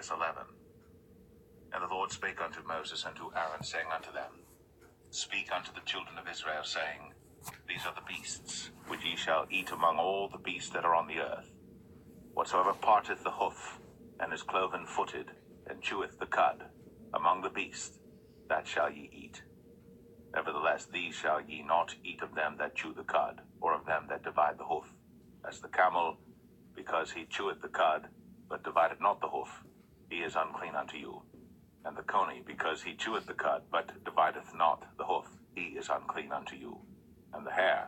Leviticus 11. And the Lord spake unto Moses and to Aaron, saying unto them, Speak unto the children of Israel, saying, These are the beasts, which ye shall eat among all the beasts that are on the earth. Whatsoever parteth the hoof, and is cloven-footed, and cheweth the cud, among the beasts, that shall ye eat. Nevertheless, these shall ye not eat of them that chew the cud, or of them that divide the hoof. As the camel, because he cheweth the cud, but divideth not the hoof, he is unclean unto you. And the coney, because he cheweth the cud, but divideth not the hoof, he is unclean unto you. And the hare,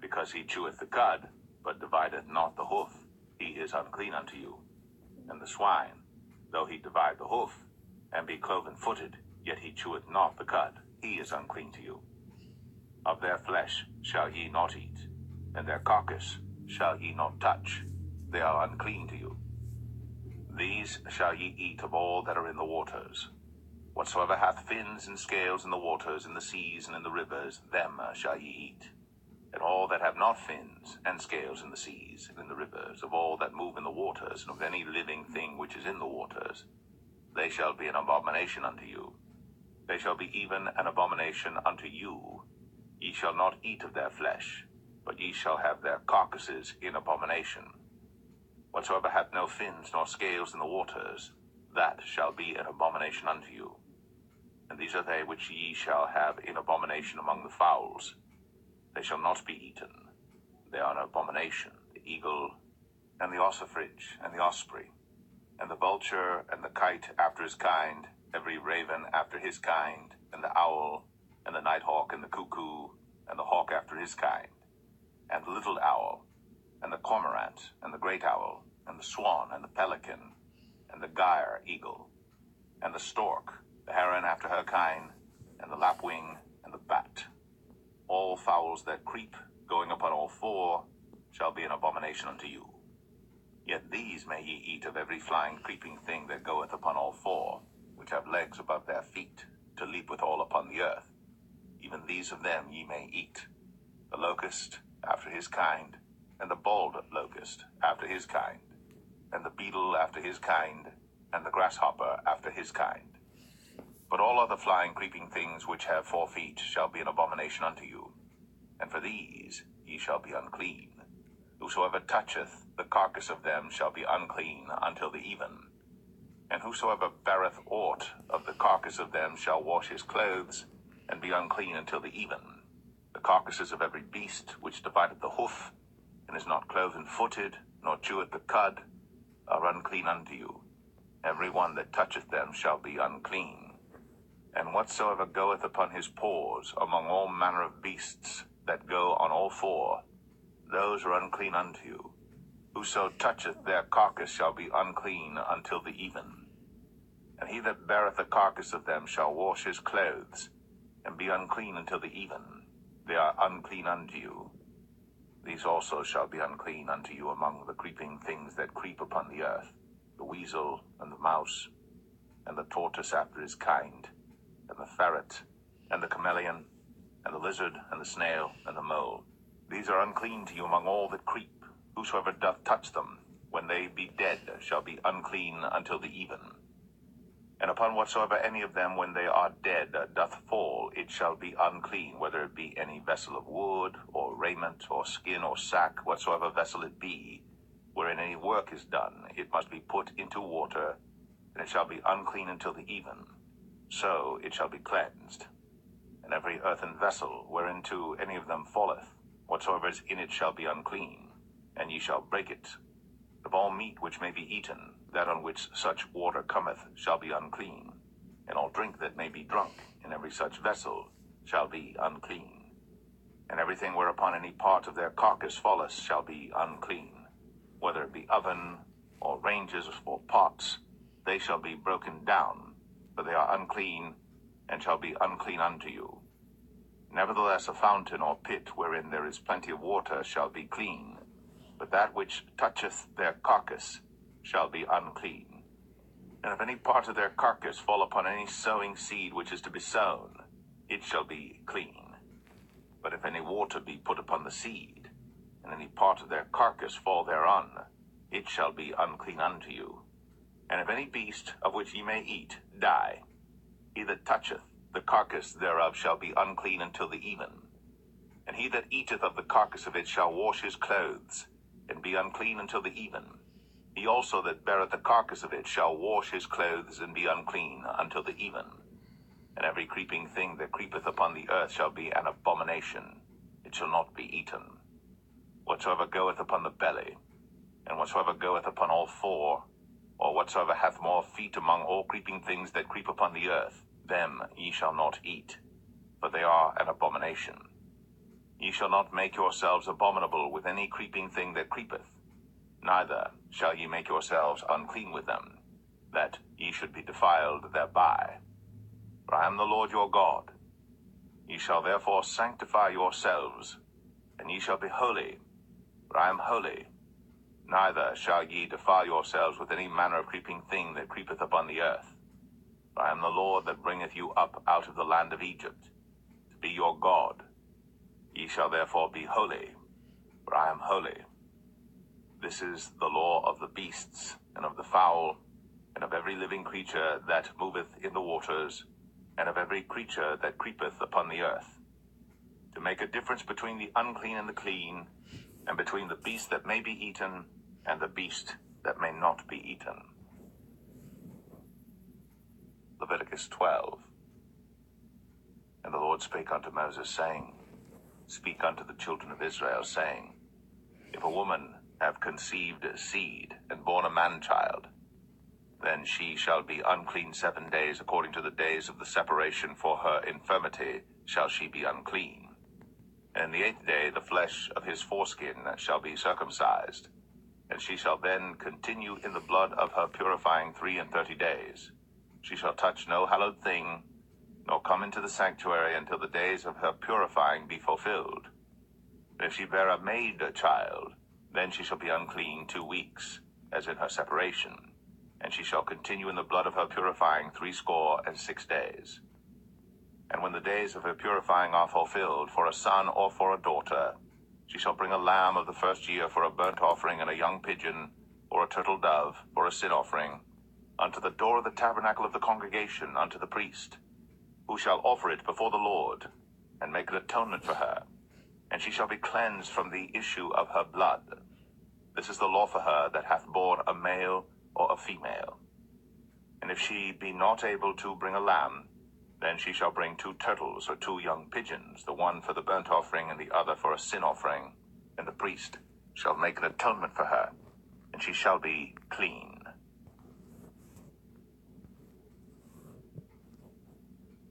because he cheweth the cud, but divideth not the hoof, he is unclean unto you. And the swine, though he divide the hoof, and be cloven-footed, yet he cheweth not the cud, he is unclean to you. Of their flesh shall ye not eat, and their carcass shall ye not touch, they are unclean to you. These shall ye eat of all that are in the waters. Whatsoever hath fins and scales in the waters, in the seas, and in the rivers, them shall ye eat. And all that have not fins and scales in the seas, and in the rivers, of all that move in the waters, and of any living thing which is in the waters, they shall be an abomination unto you. They shall be even an abomination unto you. Ye shall not eat of their flesh, but ye shall have their carcasses in abomination. Whatsoever hath no fins nor scales in the waters, that shall be an abomination unto you. And these are they which ye shall have in abomination among the fowls. They shall not be eaten. They are an abomination: the eagle, and the ossifrage, and the osprey, and the vulture, and the kite after his kind, every raven after his kind, and the owl, and the nighthawk, and the cuckoo, and the hawk after his kind, and the little owl, and the cormorant, and the great owl, and the swan, and the pelican, and the gyre eagle, and the stork, the heron after her kind, and the lapwing, and the bat. All fowls that creep, going upon all four, shall be an abomination unto you. Yet these may ye eat of every flying creeping thing that goeth upon all four, which have legs above their feet, to leap withal upon the earth. Even these of them ye may eat: the locust after his kind, and the bald locust after his kind, and the beetle after his kind, and the grasshopper after his kind. But all other flying creeping things which have 4 feet shall be an abomination unto you, and for these ye shall be unclean. Whosoever toucheth the carcass of them shall be unclean until the even. And whosoever beareth aught of the carcass of them shall wash his clothes, and be unclean until the even. The carcasses of every beast which divideth the hoof, and is not cloven-footed, nor cheweth the cud, are unclean unto you. Every one that toucheth them shall be unclean. And whatsoever goeth upon his paws among all manner of beasts that go on all four, those are unclean unto you. Whoso toucheth their carcass shall be unclean until the even. And he that beareth the carcass of them shall wash his clothes, and be unclean until the even. They are unclean unto you. These also shall be unclean unto you among the creeping things that creep upon the earth: the weasel, and the mouse, and the tortoise after his kind, and the ferret, and the chameleon, and the lizard, and the snail, and the mole. These are unclean to you among all that creep. Whosoever doth touch them, when they be dead, shall be unclean until the even. And upon whatsoever any of them, when they are dead, doth fall, it shall be unclean, whether it be any vessel of wood, or raiment, or skin, or sack, whatsoever vessel it be, wherein any work is done, it must be put into water, and it shall be unclean until the even. So it shall be cleansed. And every earthen vessel, whereinto any of them falleth, whatsoever is in it shall be unclean, and ye shall break it. Of all meat which may be eaten, that on which such water cometh shall be unclean, and all drink that may be drunk in every such vessel shall be unclean. And everything whereupon any part of their carcass falleth shall be unclean, whether it be oven, or ranges, or pots, they shall be broken down, for they are unclean, and shall be unclean unto you. Nevertheless a fountain or pit wherein there is plenty of water shall be clean, but that which toucheth their carcass shall be unclean. And if any part of their carcass fall upon any sowing seed which is to be sown, it shall be clean. But if any water be put upon the seed, and any part of their carcass fall thereon, it shall be unclean unto you. And if any beast of which ye may eat die, he that toucheth the carcass thereof shall be unclean until the even. And he that eateth of the carcass of it shall wash his clothes, and be unclean until the even. He also that beareth the carcass of it shall wash his clothes, and be unclean until the even. And every creeping thing that creepeth upon the earth shall be an abomination. It shall not be eaten. Whatsoever goeth upon the belly, and whatsoever goeth upon all four, or whatsoever hath more feet among all creeping things that creep upon the earth, them ye shall not eat, for they are an abomination. Ye shall not make yourselves abominable with any creeping thing that creepeth, neither shall ye make yourselves unclean with them, that ye should be defiled thereby. For I am the Lord your God. Ye shall therefore sanctify yourselves, and ye shall be holy, for I am holy. Neither shall ye defile yourselves with any manner of creeping thing that creepeth upon the earth. For I am the Lord that bringeth you up out of the land of Egypt, to be your God. Ye shall therefore be holy, for I am holy. This is the law of the beasts, and of the fowl, and of every living creature that moveth in the waters, and of every creature that creepeth upon the earth, to make a difference between the unclean and the clean, and between the beast that may be eaten and the beast that may not be eaten. Leviticus 12. And the Lord spake unto Moses, saying, Speak unto the children of Israel, saying, If a woman have conceived seed, and born a man-child, then she shall be unclean 7 days, according to the days of the separation for her infirmity shall she be unclean. And in the 8th day the flesh of his foreskin shall be circumcised, and she shall then continue in the blood of her purifying 33 days. She shall touch no hallowed thing, nor come into the sanctuary until the days of her purifying be fulfilled. And if she bear a maid child, then she shall be unclean 2 weeks, as in her separation, and she shall continue in the blood of her purifying 66 days. And when the days of her purifying are fulfilled, for a son or for a daughter, she shall bring a lamb of the first year for a burnt offering, and a young pigeon, or a turtle dove, for a sin offering, unto the door of the tabernacle of the congregation, unto the priest, who shall offer it before the Lord, and make an atonement for her. And she shall be cleansed from the issue of her blood. This is the law for her that hath borne a male or a female. And if she be not able to bring a lamb, then she shall bring 2 turtles or 2 young pigeons, the one for the burnt offering and the other for a sin offering, and the priest shall make an atonement for her, and she shall be clean.